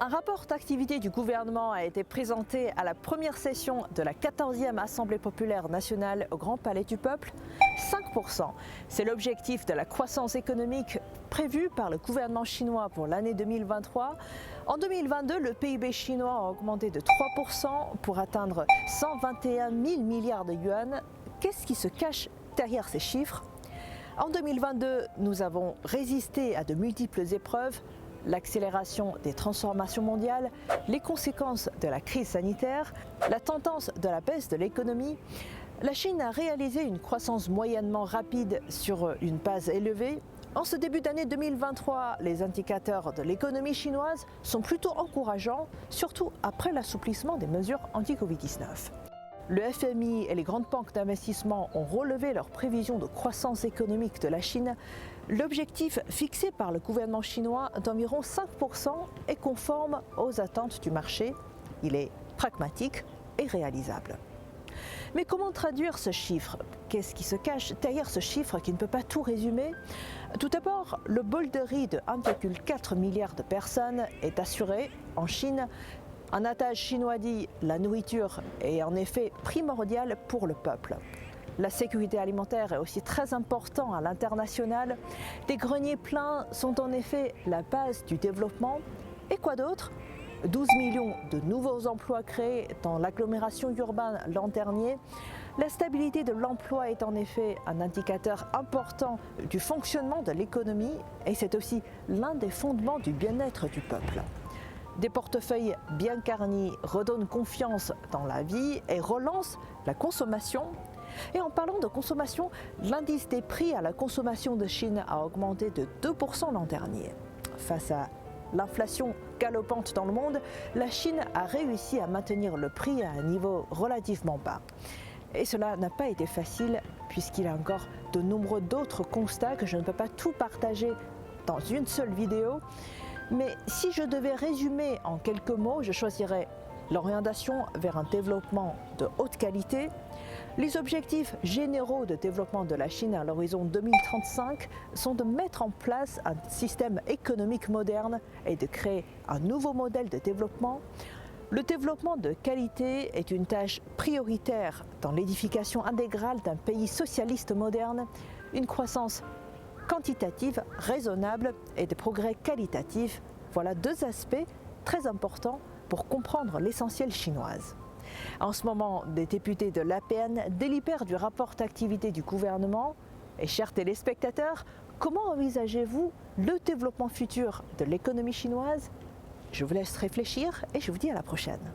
Un rapport d'activité du gouvernement a été présenté à la première session de la 14e Assemblée populaire nationale au Grand Palais du Peuple. 5%, c'est l'objectif de la croissance économique prévu par le gouvernement chinois pour l'année 2023. En 2022, le PIB chinois a augmenté de 3% pour atteindre 121 000 milliards de yuan. Qu'est-ce qui se cache derrière ces chiffres? En 2022, nous avons résisté à de multiples épreuves. L'accélération des transformations mondiales, les conséquences de la crise sanitaire, la tendance de la baisse de l'économie. La Chine a réalisé une croissance moyennement rapide sur une base élevée. En ce début d'année 2023, les indicateurs de l'économie chinoise sont plutôt encourageants, surtout après l'assouplissement des mesures anti-Covid-19. Le FMI et les grandes banques d'investissement ont relevé leurs prévisions de croissance économique de la Chine. L'objectif fixé par le gouvernement chinois d'environ 5% est conforme aux attentes du marché. Il est pragmatique et réalisable. Mais comment traduire ce chiffre? Qu'est-ce qui se cache derrière ce chiffre qui ne peut pas tout résumer? Tout d'abord, le bol de riz de 1,4 milliard de personnes est assuré en Chine. Un adage chinois dit « la nourriture est en effet primordiale pour le peuple ». La sécurité alimentaire est aussi très importante à l'international. Des greniers pleins sont en effet la base du développement. Et quoi d'autre? 12 millions de nouveaux emplois créés dans l'agglomération urbaine l'an dernier. La stabilité de l'emploi est en effet un indicateur important du fonctionnement de l'économie et c'est aussi l'un des fondements du bien-être du peuple. Des portefeuilles bien garnis redonnent confiance dans la vie et relancent la consommation. Et en parlant de consommation, l'indice des prix à la consommation de Chine a augmenté de 2% l'an dernier. Face à l'inflation galopante dans le monde, la Chine a réussi à maintenir le prix à un niveau relativement bas. Et cela n'a pas été facile puisqu'il y a encore de nombreux d'autres constats que je ne peux pas tout partager dans une seule vidéo. Mais si je devais résumer en quelques mots, je choisirais l'orientation vers un développement de haute qualité, les objectifs généraux de développement de la Chine à l'horizon 2035 sont de mettre en place un système économique moderne et de créer un nouveau modèle de développement. Le développement de qualité est une tâche prioritaire dans l'édification intégrale d'un pays socialiste moderne. Une croissance quantitative, raisonnable et des progrès qualitatifs, voilà deux aspects très importants pour comprendre l'essentiel chinoise. En ce moment, des députés de l'APN délibèrent du rapport d'activité du gouvernement. Et chers téléspectateurs, comment envisagez-vous le développement futur de l'économie chinoise? Je vous laisse réfléchir et je vous dis à la prochaine.